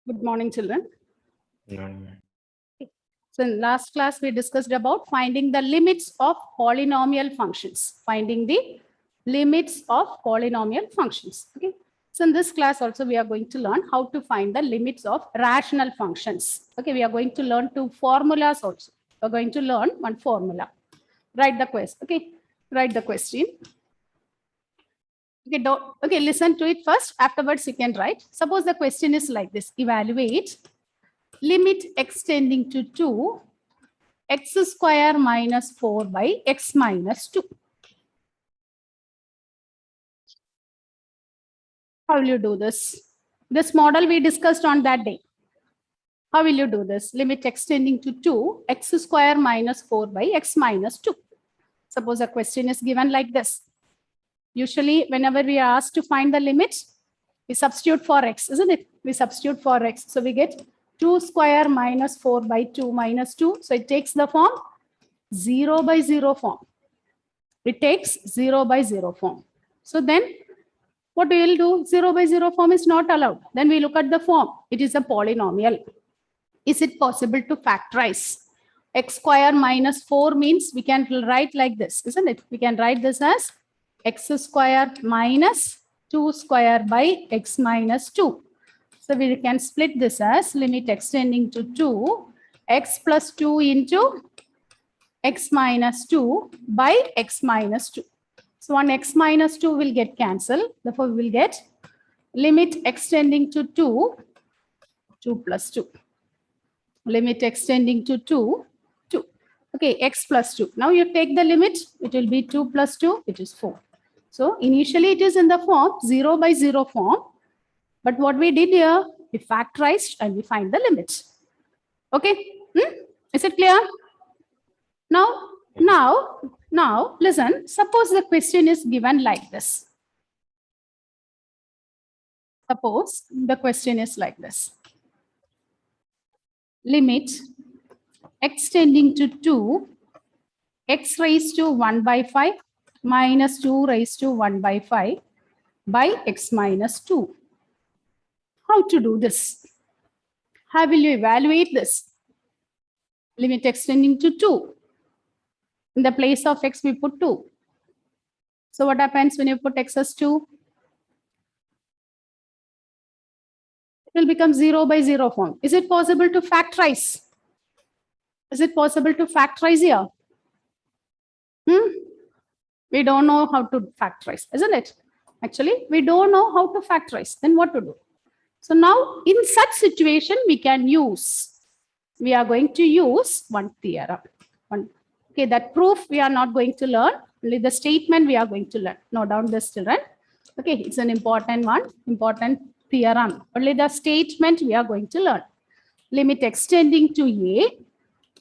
Good morning, children. Learn. So in last class, we discussed about finding the limits of polynomial functions. Finding the limits of polynomial functions. Okay. So in this class also, we are going to learn how to find the limits of rational functions. Okay. We are going to learn two formulas also. We are going to learn one formula. Write the question. Okay. Write the question. Okay, okay, listen to it first. Afterwards, you can write. Suppose the question is like this. Evaluate limit extending to 2 x square minus 4 by x minus 2. How will you do this? This model we discussed on that day. How will you do this? Limit extending to 2 x square minus 4 by x minus 2. Suppose a question is given like this. Usually, whenever we are asked to find the limit, we substitute for x, isn't it? We substitute for x. So we get 2 square minus 4 by 2 minus 2. So it takes the form 0 by 0 form. It takes 0 by 0 form. So then what we will do? 0 by 0 form is not allowed. Then we look at the form. It is a polynomial. Is it possible to factorize? X square minus 4 means we can write like this, isn't it? We can write this as x square minus 2 square by x minus 2. So we can split this as limit extending to 2 x plus 2 into x minus 2 by x minus 2. So one x minus 2 will get cancelled. Therefore, we will get limit extending to 2 plus 2. Limit extending to 2. Okay, x plus 2. Now you take the limit. It will be 2 plus 2, which is 4. So initially it is in the form 0 by 0 form. But what we did here, we factorized and we find the limit. Okay, is it clear? Now, listen, suppose the question is given like this. Suppose the question is like this. Limit extending to 2, x raised to 1 by 5 minus 2 raised to 1 by 5 by x minus 2. How to do this? How will you evaluate this? Limit extending to 2. In the place of x, we put 2. So what happens when you put x as 2? It will become 0 by 0 form. Is it possible to factorize? Is it possible to factorize here? We don't know how to factorize, isn't it? Actually, we don't know how to factorize. Then what to do? So now, in such situation, we are going to use one theorem. Okay, that proof we are not going to learn. Only the statement we are going to learn. Note down this, children. Okay, it's an important one, important theorem. Only the statement we are going to learn. Limit extending to a,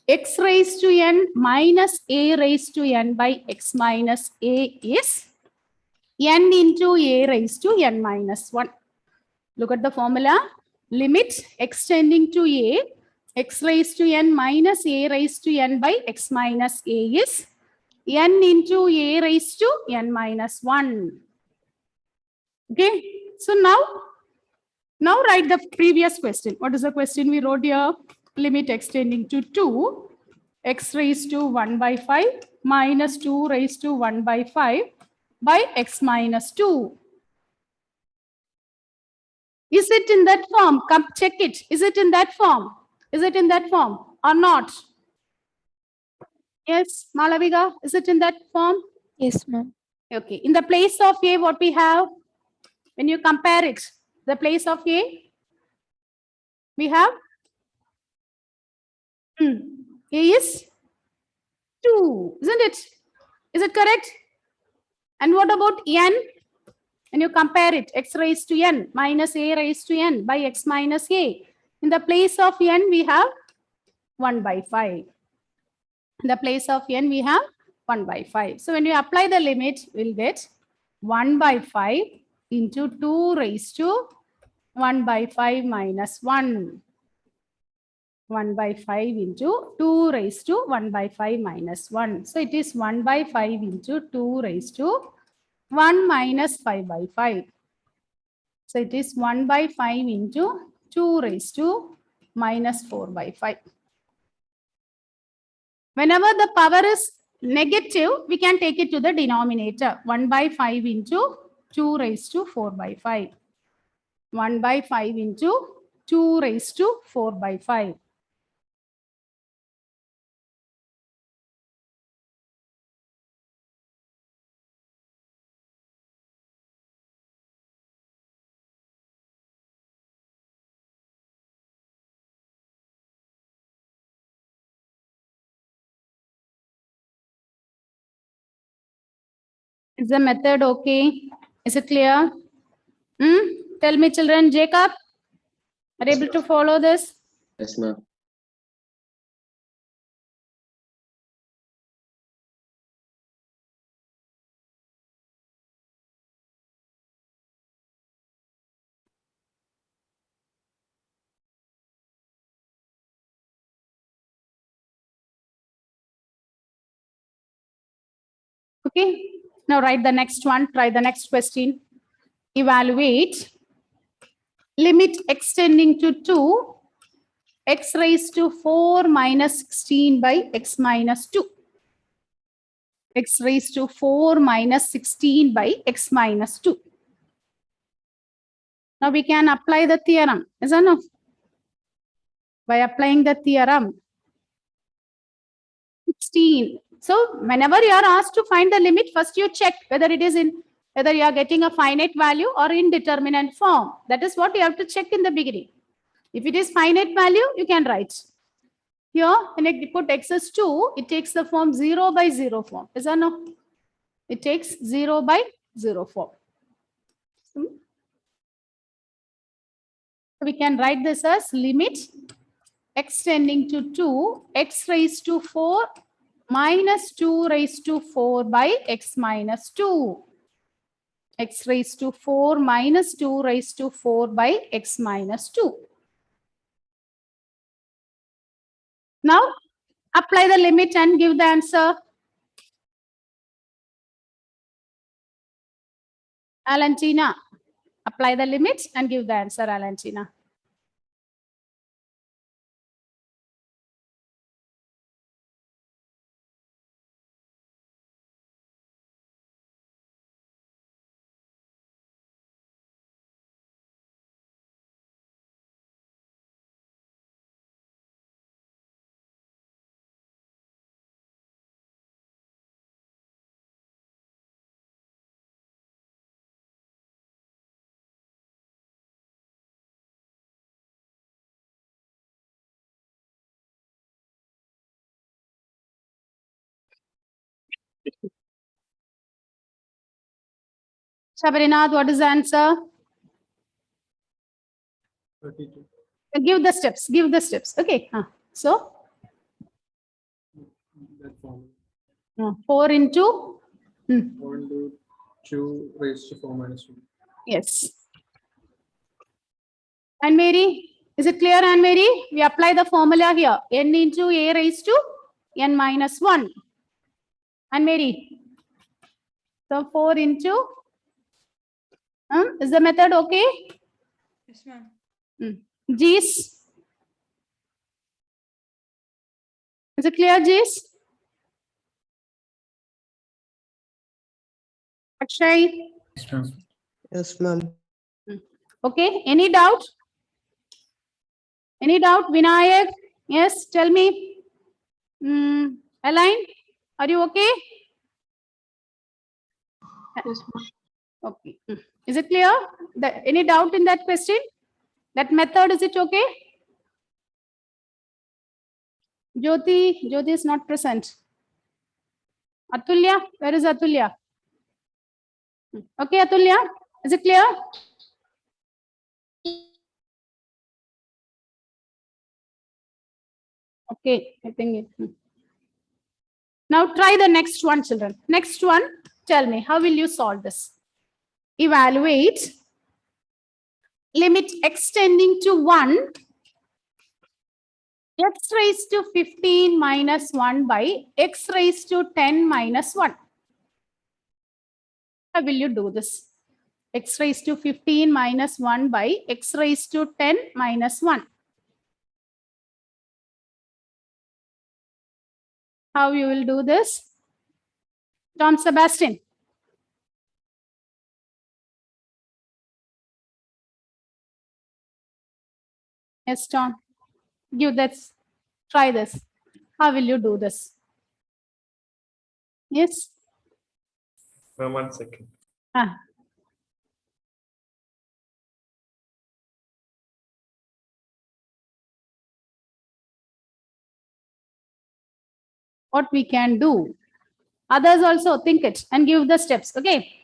x raised to n minus a raised to n by x minus a is n into a raised to n minus 1. Look at the formula. Limit extending to a, x raised to n minus a raised to n by x minus a is n into a raised to n minus 1. Okay, so now write the previous question. What is the question we wrote here? Limit extending to 2, x raised to 1 by 5 minus 2 raised to 1 by 5 by x minus 2. Is it in that form? Come check it. Is it in that form? Is it in that form or not? Yes, Malaviga, is it in that form? Yes, ma'am. Okay. In the place of a, what we have? When you compare it, the place of a, we have a is 2, isn't it? Is it correct? And what about n? When you compare it, x raised to n minus a raised to n by x minus a. In the place of n, we have 1 by 5. In the place of n, we have 1 by 5. So when you apply the limit, we'll get 1 by 5 into 2 raised to 1 by 5 minus 1. 1 by 5 into 2 raised to 1 by 5 minus 1. So it is 1 by 5 into 2 raised to 1 minus 5 by 5. So it is 1 by 5 into 2 raised to minus 4 by 5. Whenever the power is negative, we can take it to the denominator. 1 by 5 into 2 raised to 4 by 5. 1 by 5 into 2 raised to 4 by 5. Is the method okay? Is it clear? Tell me, children. Jacob, are you able to follow this? Yes, ma'am. Okay. Now write the next one. Try the next question. Evaluate limit extending to 2 x raised to 4 minus 16 by x minus 2. X raised to 4 minus 16 by x minus 2. Now we can apply the theorem, isn't it? By applying the theorem, 16. So whenever you are asked to find the limit, first you check whether it is in, whether you are getting a finite value or indeterminate form. That is what you have to check in the beginning. If it is finite value, you can write. Here, when you put x is 2, it takes the form 0 by 0 form. Is that no? It takes 0 by 0 form. We can write this as limit x tending to 2, x raised to 4 minus 2 raised to 4 by x minus 2. X raised to 4 minus 2 raised to 4 by x minus 2. Now, apply the limit and give the answer. Alantina, apply the limit and give the answer, Alantina. Sabrinath, what is the answer? 32. Give the steps. Give the steps. Okay. So, That form. 4 into? 4 into 2 raised to 4 minus 2. Yes. And Mary, is it clear, Anne Mary? We apply the formula here. N into a raised to n minus 1. And Mary. So 4 into. Is the method okay? Yes, ma'am. G's. Is it clear, G's? Akshay. Yes, ma'am. Okay. Any doubt? Any doubt? Vinayak? Yes, tell me. Align, are you okay? Yes, ma'am. Okay. Is it clear? Any doubt in that question? That method, is it okay? Jyoti is not present. Atulya, where is Atulya? Okay, Atulya, is it clear? Okay, I think it. Now try the next one, children. Next one, tell me, how will you solve this? Evaluate limit x tending to 1, x raised to 15 minus 1 by x raised to 10 minus 1. How will you do this? x raised to 15 minus 1 by x raised to 10 minus 1. How you will do this? John Sebastian. Yes, John. Give this. Try this. How will you do this? Yes. 1 second. Ah. What we can do? Others also think it and give the steps. Okay.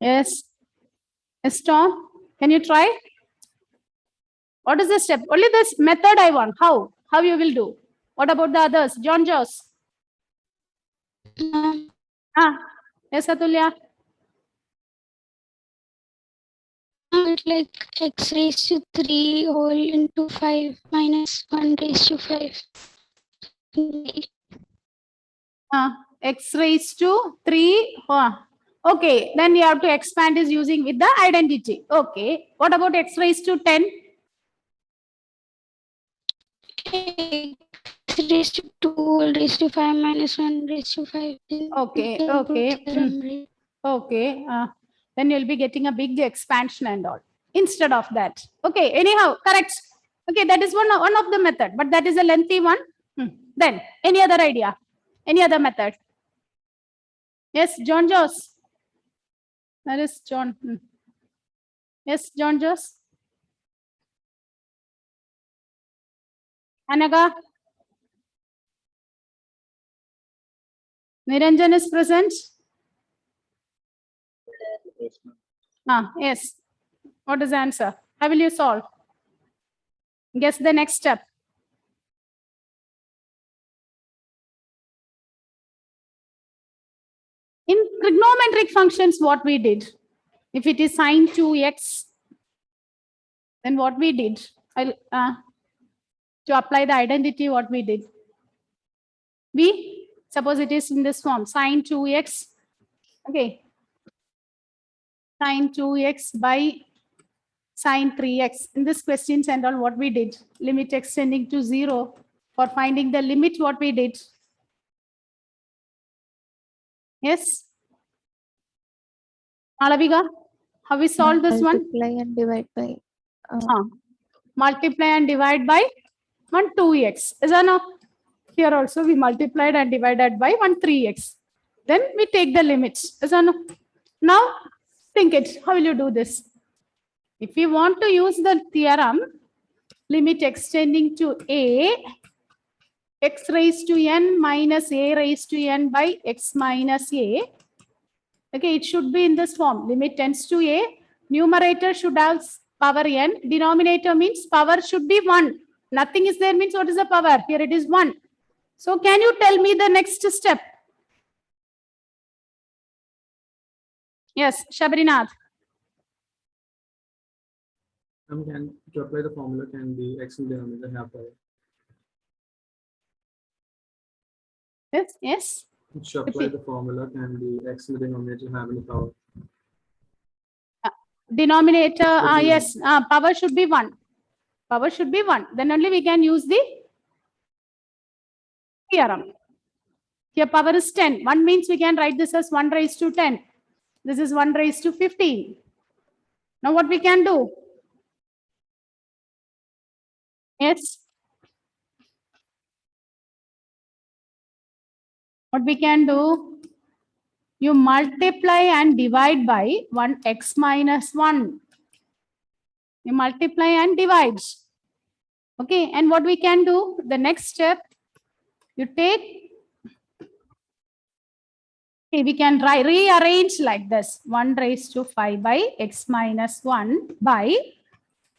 Yes. Yes, Tom. Can you try? What is the step? Only this method I want. How? How you will do? What about the others? John Joss. Ah. Yes, Atulya. It's like x raised to 3 whole into 5 minus 1 raised to 5. X raised to 3. Okay, then you have to expand is using with the identity. Okay. What about x raised to 10? X raised to 2 whole raised to 5 minus 1 raised to 5. Okay, okay. Okay. Then you'll be getting a big expansion and all instead of that. Okay. Anyhow, correct. Okay, that is one of the method, but that is a lengthy one. Then any other idea? Any other method? Yes, John Joss. That is John. Yes, John Joss. Anaga. Niranjan is present. Yes. What is the answer? How will you solve? Guess the next step. In trigonometric functions, what we did, if it is sine 2x, then what we did, to apply the identity, what we did, we suppose it is in this form, sine 2x, okay, sine 2x by sine 3x. In this questions and all, what we did, limit extending to 0. For finding the limit, what we did. Yes. Malaviga, how we solve this one? Multiply and divide by. Multiply and divide by 1 2x. Is that no? Here also we multiplied and divided by 1 3x. Then we take the limits. Is that no? Now think it. How will you do this? If you want to use the theorem, limit extending to a, x raised to n minus a raised to n by x minus a. Okay, it should be in this form. Limit tends to a. Numerator should have power n. Denominator means power should be 1. Nothing is there means what is the power? Here it is 1. So can you tell me the next step? Yes, Shabrinath. Can to apply the formula, can the x in the denominator have power? Yes, yes. To apply the formula, can the x in the denominator have any power? Denominator, yes, power should be 1. Power should be 1. Then only we can use the theorem. Here power is 10. 1 means we can write this as 1 raised to 10. This is 1 raised to 15. Now what we can do? Yes. What we can do? You multiply and divide by 1x minus 1. You multiply and divide. Okay, and what we can do? The next step, you take, okay, we can rearrange like this. 1 raised to 5 by x minus 1 by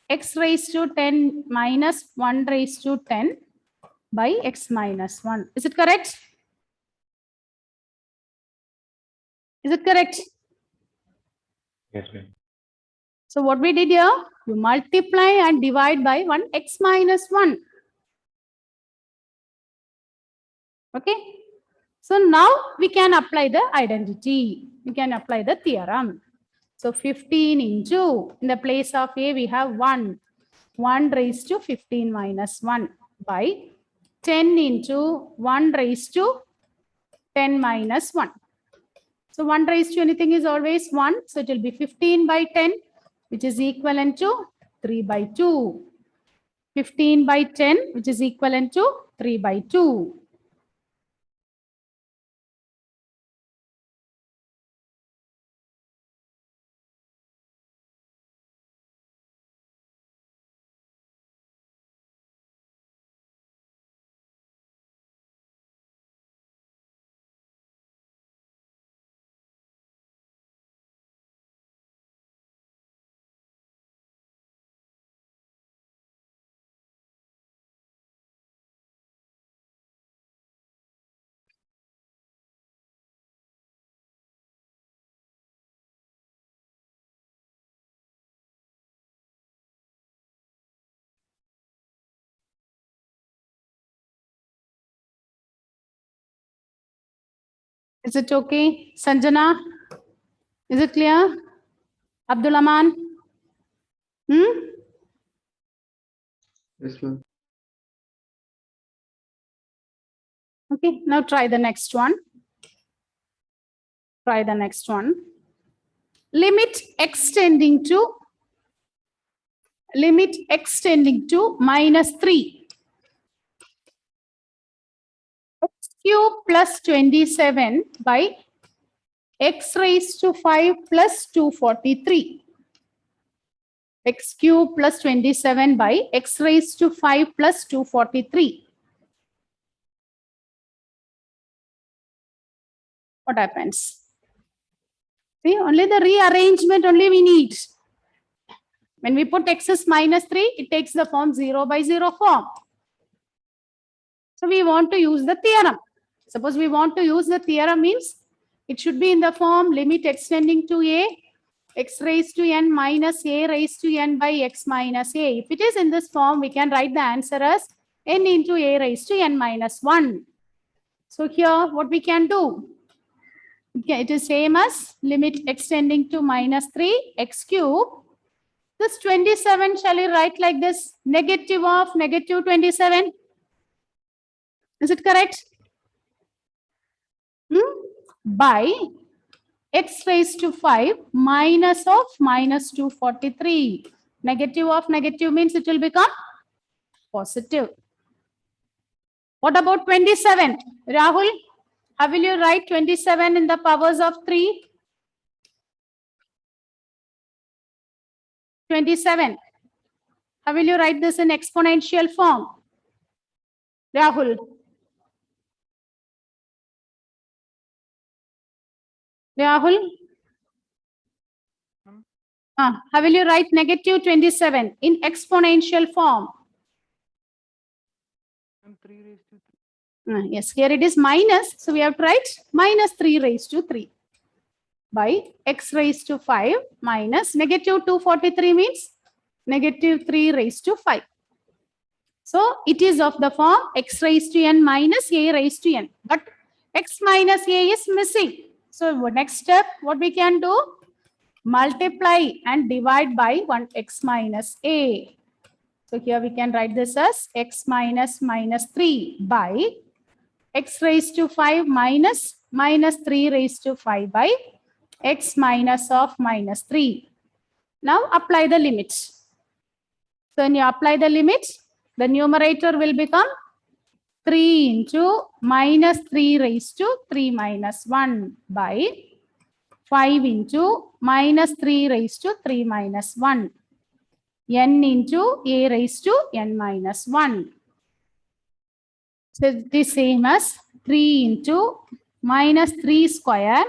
x raised to 10 minus 1 raised to 10 by x minus 1. Is it correct? Is it correct? Yes, ma'am. So what we did here, you multiply and divide by 1x minus 1. Okay. So now we can apply the identity. We can apply the theorem. So 15 into, in the place of a, we have 1. 1 raised to 15 minus 1 by 10 into 1 raised to 10 minus 1. So 1 raised to anything is always 1. So it will be 15 by 10, which is equivalent to 3 by 2. 15 by 10, which is equivalent to 3 by 2. Is it okay? Sanjana? Is it clear? Abdul Aman? Yes, ma'am. Okay, now try the next one. Try the next one. Limit extending to minus 3. X cube plus 27 by x raised to 5 plus 243. X cube plus 27 by x raised to 5 plus 243. What happens? See, only the rearrangement only we need. When we put x is minus 3, it takes the form 0 by 0 form. So we want to use the theorem. Suppose we want to use the theorem means it should be in the form limit extending to a, x raised to n minus a raised to n by x minus a. If it is in this form, we can write the answer as n into a raised to n minus 1. So here what we can do? Okay, it is same as limit extending to minus 3 x cube. This 27 shall we write like this? Negative of negative 27. Is it correct? By x raised to 5 minus of minus 243. Negative of negative means it will become positive. What about 27? Rahul, how will you write 27 in the powers of 3? 27. How will you write this in exponential form? Rahul. Rahul? How will you write negative 27 in exponential form? 3 raised to 3. Yes, here it is minus. So we have to write minus 3 raised to 3 by x raised to 5 minus negative 243 means negative 3 raised to 5. So it is of the form x raised to n minus a raised to n. But x minus a is missing. So next step, what we can do? Multiply and divide by 1x minus a. So here we can write this as x minus minus 3 by x raised to 5 minus minus 3 raised to 5 by x minus of minus 3. Now apply the limit. So when you apply the limit, The numerator will become 3 into minus 3 raised to 3 minus 1 by 5 into minus 3 raised to 3 minus 1. N into a raised to n minus 1. So it is same as 3 into minus 3 square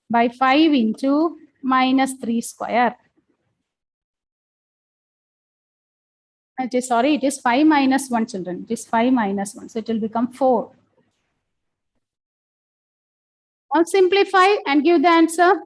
by 5 into minus 3 square. It is, sorry, it is 5 minus 1, children. It is 5 minus 1. So it will become 4. Now simplify and give the answer.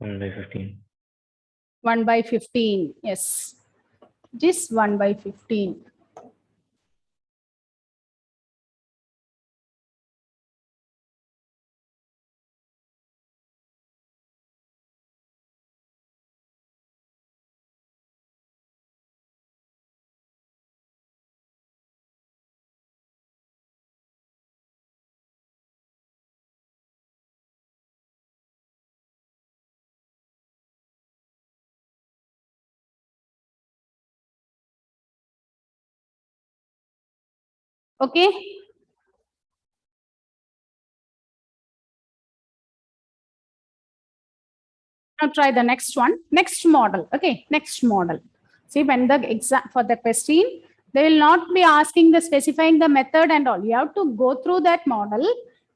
One by 15. 1 by 15. Yes. It is 1 by 15. Okay. Now try the next one. Next model. Okay. Next model. See, when the exam for the question, they will not be asking the specifying the method and all. You have to go through that model.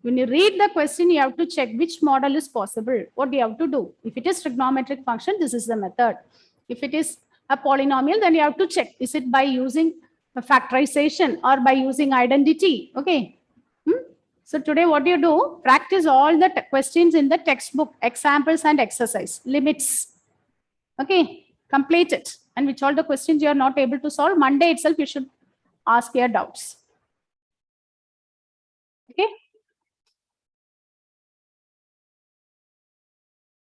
When you read the question, you have to check which model is possible. What do you have to do? If it is trigonometric function, this is the method. If it is a polynomial, then you have to check. Is it by using a factorization or by using identity? Okay. So today what you do, practice all the questions in the textbook, examples and exercise, limits. Okay, complete it. And which all the questions you are not able to solve, Monday itself you should ask your doubts. Okay.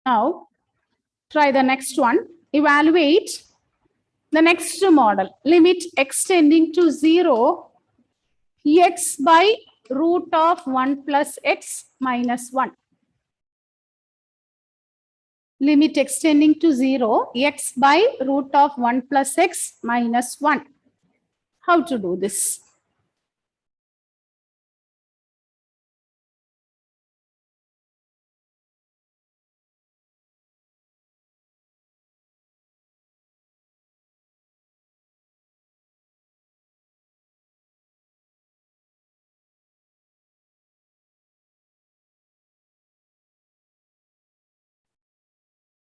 Now, try the next one. Evaluate the next model. Limit x tending to 0, x by root of 1 plus x minus 1. Limit x tending to 0, x by root of 1 plus x minus 1. How to do this?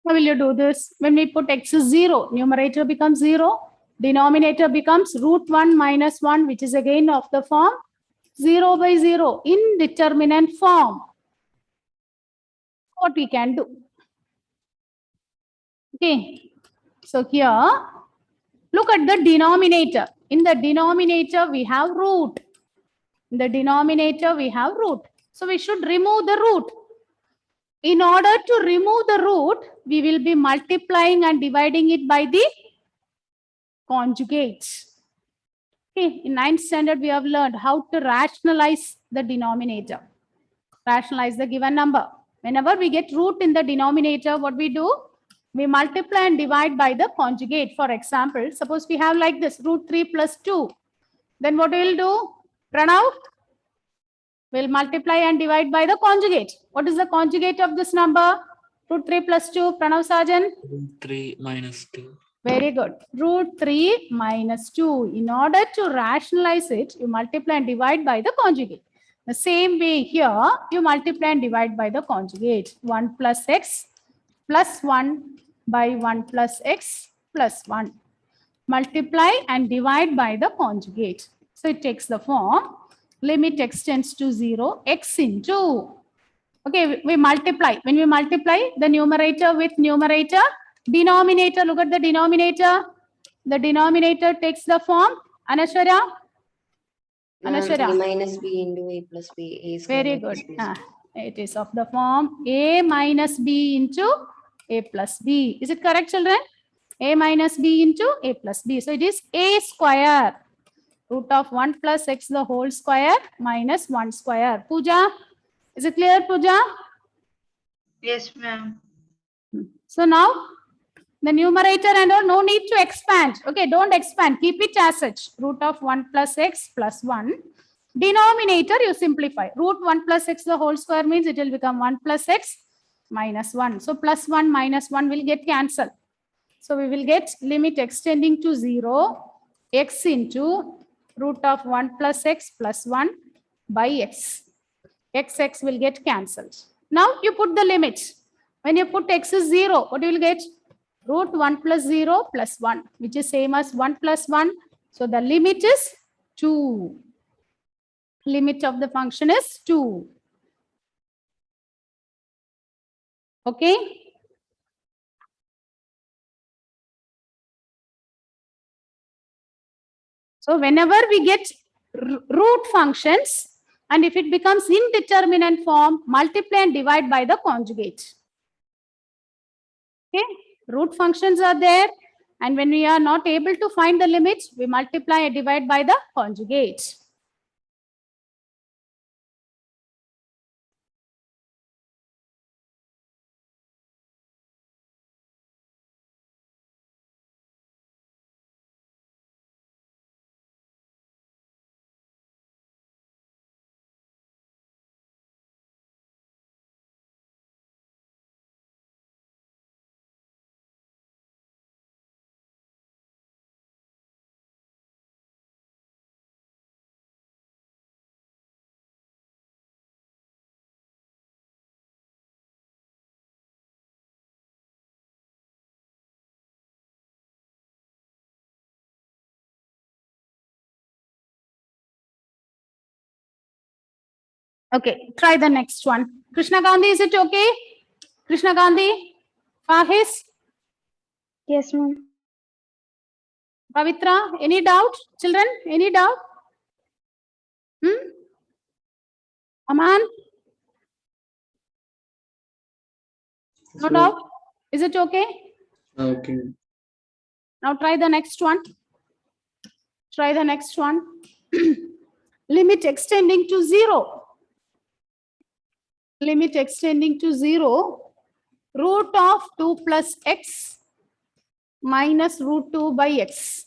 How will you do this? When we put x is 0, numerator becomes 0, denominator becomes root 1 minus 1, which is again of the form 0 by 0, indeterminate form. What we can do? Okay, so here, look at the denominator. In the denominator, we have root. In the denominator, we have root. So we should remove the root. In order to remove the root, we will be multiplying and dividing it by the conjugate. Okay, in 9th standard, we have learned how to rationalize the denominator. Rationalize the given number. Whenever we get root in the denominator, what we do? We multiply and divide by the conjugate. For example, suppose we have like this, root 3 plus 2. Then what we will do? Pranav? We'll multiply and divide by the conjugate. What is the conjugate of this number? Root 3 plus 2, Pranav Sajan? 3 minus 2. Very good. Root 3 minus 2. In order to rationalize it, you multiply and divide by the conjugate. The same way here, you multiply and divide by the conjugate. 1 plus x plus 1 by 1 plus x plus 1. Multiply and divide by the conjugate. So it takes the form limit x tends to 0, x into. Okay, we multiply. When we multiply the numerator with numerator, denominator, look at the denominator. The denominator takes the form, Anashwara. Anashwara. A minus b into a plus b. A square Very plus good. b square. It is of the form a minus b into a plus b. Is it correct, children? A minus b into a plus b. So it is a square. Root of 1 plus x the whole square minus 1 square. Pooja, is it clear, Pooja? Yes, ma'am. So now the numerator and all, no need to expand. Okay, don't expand. Keep it as such. Root of 1 plus x plus 1. Denominator, you simplify. Root 1 plus x the whole square means it will become 1 plus x minus 1. So plus 1 minus 1 will get cancelled. So we will get limit x tending to 0, x into root of 1 plus x plus 1 by x. X will get cancelled. Now you put the limit. When you put x is 0, what you will get? Root 1 plus 0 plus 1, which is same as 1 plus 1. So the limit is 2. Limit of the function is 2. Okay. So whenever we get root functions, and if it becomes indeterminate form, multiply and divide by the conjugate. Okay, root functions are there, and when we are not able to find the limits, we multiply and divide by the conjugate. Okay, try the next one. Krishna Gandhi, is it okay? Krishna Gandhi, Fahis, Yes, ma'am. Pavitra, any doubt? Children, any doubt? Aman, no So, doubt? Is it okay? okay. Now try the next one. Try the next one. Limit extending to 0. Limit extending to 0. Root of 2 plus x minus root 2 by x.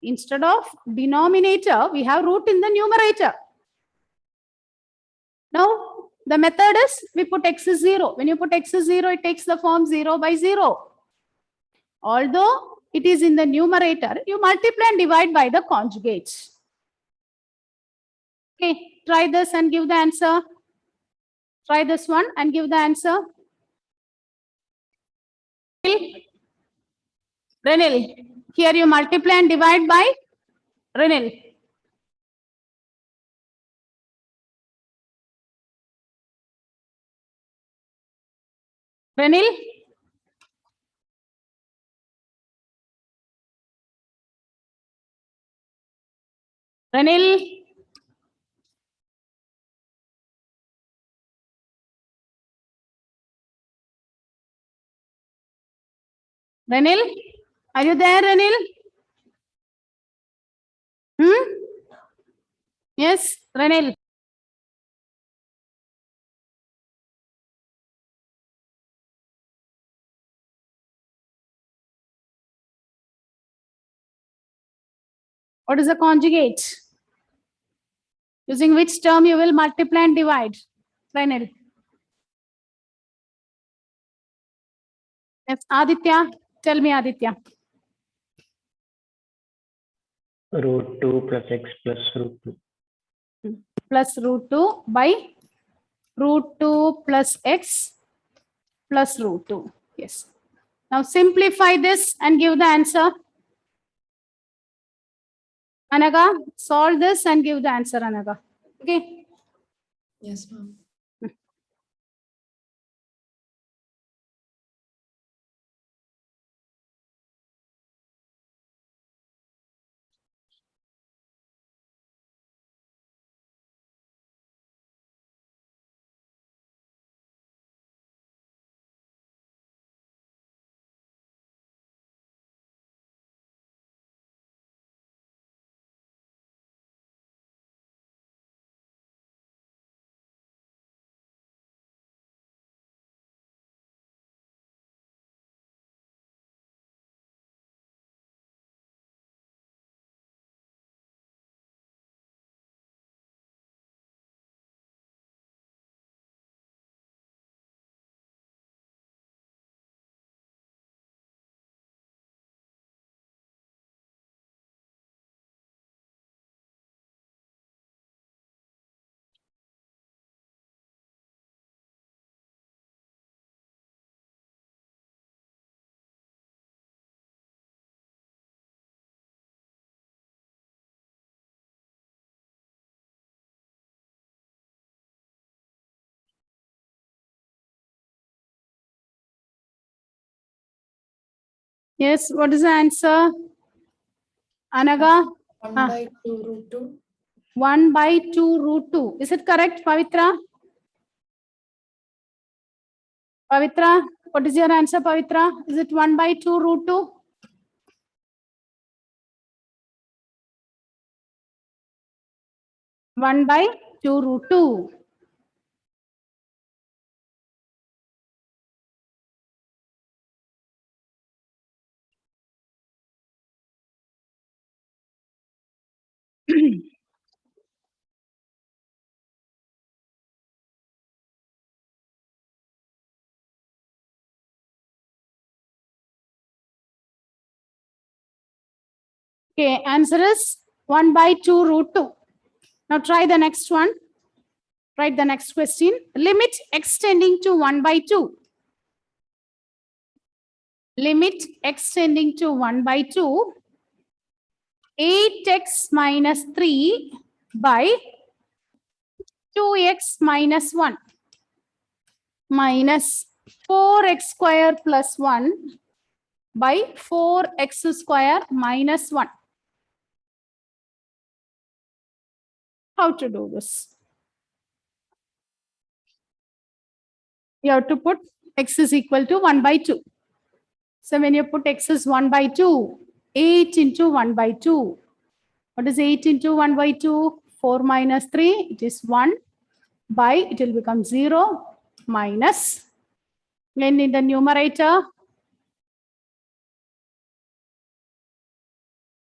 Instead of denominator, we have root in the numerator. Now, the method is we put x is 0. When you put x is 0, it takes the form 0 by 0. Although it is in the numerator, you multiply and divide by the conjugate. Okay, try this and give the answer. Try this one and give the answer. Renil, here you multiply and divide by Renil. Renil? Renil? Renil? Are you there, Renil? Yes, Renil. What is the conjugate? Using which term you will multiply and divide? Renil. Yes, Aditya. Tell me, Aditya. Root 2 plus x plus root 2. Plus root 2 by root 2 plus x plus root 2. Yes. Now simplify this and give the answer. Anaga, solve this and give the answer, Anaga. Okay. Yes, ma'am. Yes, what is the answer? Anaga, 1 Ah. by 2 root 2. 1 by 2 root 2. Is it correct, Pavitra? Pavitra, what is your answer, Pavitra? Is it 1 by 2 root 2? One by 2 root 2. Okay, answer is 1 by 2 root 2. Now try the next one. Write the next question. Limit x tending to 1 by 2. Limit x tending to 1 by 2. 8x minus 3 by 2x minus 1 minus 4x square plus 1 by 4x square minus 1. How to do this? You have to put x is equal to 1 by 2. So when you put x is 1 by 2, 8 into 1 by 2. What is 8 into 1 by 2? 4 minus 3, it is 1 by, it will become 0 minus. Then in the numerator,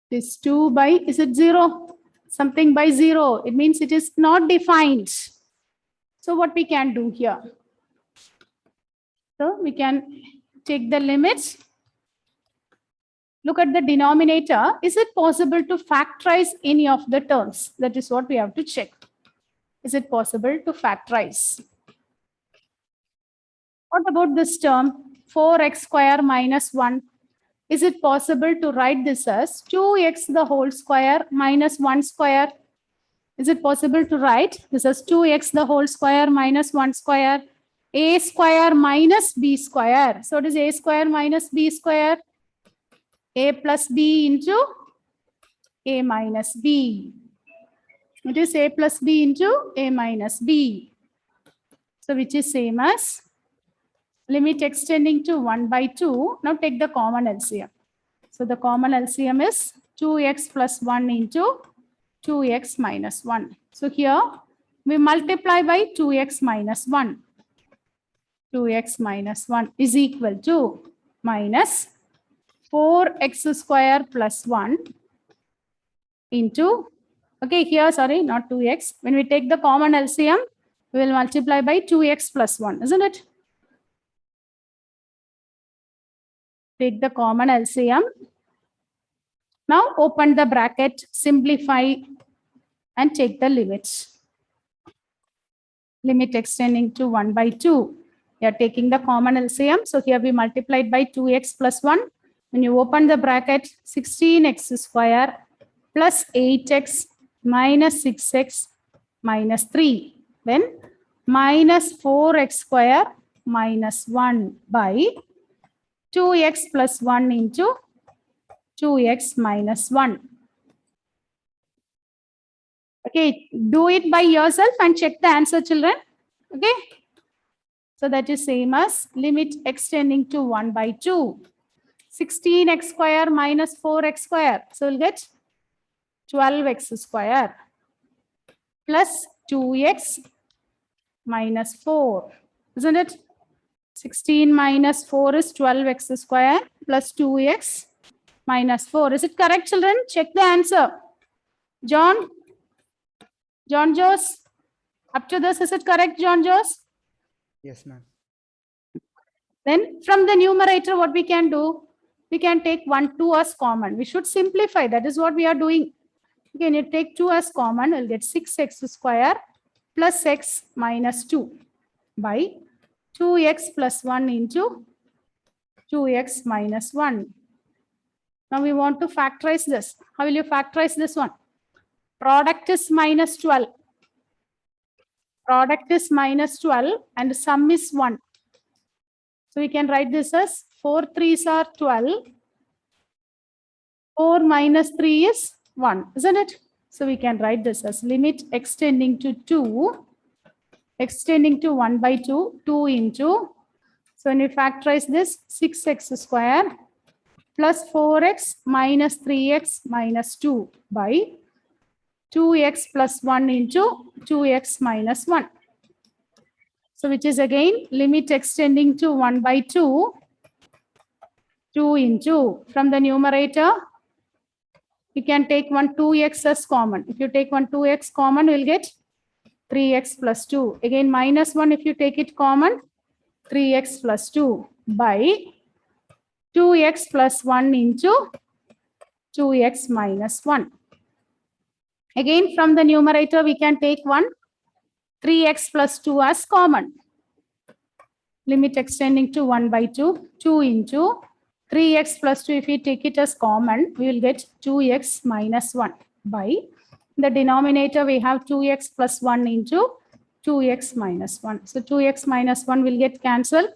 this 2 by, is it 0? Something by 0. It means it is not defined. So what we can do here? So we can take the limits. Look at the denominator. Is it possible to factorize any of the terms? That is what we have to check. Is it possible to factorize? What about this term? 4x square minus 1. Is it possible to write this as 2x the whole square minus 1 square? Is it possible to write this as 2x the whole square minus 1 square? A square minus b square. So it is a square minus b square. A plus b into a minus b. It is a plus b into a minus b. So which is same as limit x tending to 1 by 2. Now take the common LCM. So the common LCM is 2x plus 1 into 2x minus 1. So here we multiply by 2x minus 1. 2x minus 1 is equal to minus 4x square plus 1 into Okay, here, sorry, not 2x. When we take the common LCM, we will multiply by 2x plus 1, isn't it? Take the common LCM. Now open the bracket, simplify, and take the limits. Limit extending to 1 by 2. We are taking the common LCM. So here we multiplied by 2x plus 1. When you open the bracket, 16x square plus 8x minus 6x minus 3. Then minus 4x square minus 1 by 2x plus 1 into 2x minus 1. Okay, do it by yourself and check the answer, children. Okay. So that is same as limit extending to 1 by 2. 16x square minus 4x square. So we'll get 12x square plus 2x minus 4. Isn't it? 16 minus 4 is 12x square plus 2x minus 4. Is it correct, children? Check the answer. John Jos, up to this, is it correct, John Jos? Yes, ma'am. Then from the numerator, what we can do? We can take 1, 2 as common. We should simplify. That is what we are doing. Again, you take 2 as common, we'll get 6x square plus x minus 2 by 2x plus 1 into 2x minus 1. Now we want to factorize this. How will you factorize this one? Product is minus 12. Product is minus 12 and sum is 1. So we can write this as 4 3s are 12. 4 minus 3 is 1, isn't it? So we can write this as limit extending to 2, extending to 1 by 2, 2 into. So when we factorize this, 6x square plus 4x minus 3x minus 2 by 2x plus 1 into 2x minus 1. So which is again limit extending to 1 by 2, 2 into. From the numerator, you can take 1 2x as common. If you take 1 2x common, we'll get 3x plus 2. Again minus 1 if you take it common, 3x plus 2 by 2x plus 1 into 2x minus 1. Again, from the numerator, we can take 1 3x plus 2 as common. Limit extending to 1 by 2, 2 into 3x plus 2. If we take it as common, we will get 2x minus 1 by the denominator. We have 2x plus 1 into 2x minus 1. So 2x minus 1 will get cancelled.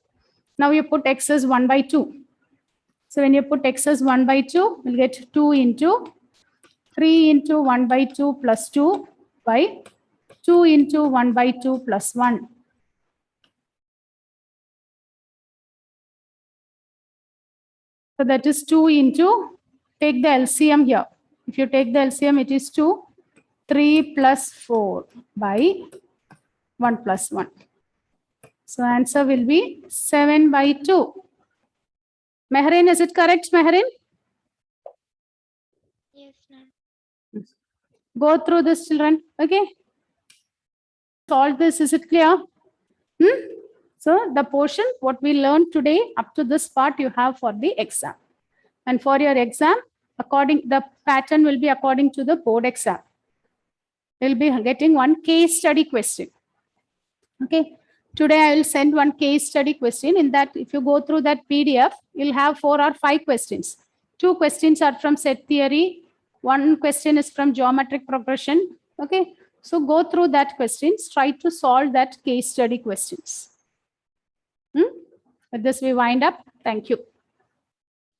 Now you put x as 1 by 2. So when you put x as 1 by 2, we'll get 2 into 3 into 1 by 2 plus 2 by 2 into 1 by 2 plus 1. So that is 2 into, take the LCM here. If you take the LCM, it is 2, 3 plus 4 by 1 plus 1. So answer will be 7 by 2. Mehreen, is it correct, Mehreen? Yes, ma'am. Go through this, children. Okay. Solve this. Is it clear? So the portion, what we learned today, up to this part, you have for the exam. And for your exam, the pattern will be according to the board exam. You'll be getting one case study question. Okay. Today I will send one case study question. In that, if you go through that PDF, you'll have 4 or 5 questions. 2 questions are from set theory. 1 question is from geometric progression. Okay. So go through that questions. Try to solve that case study questions. With this, we wind up. Thank you.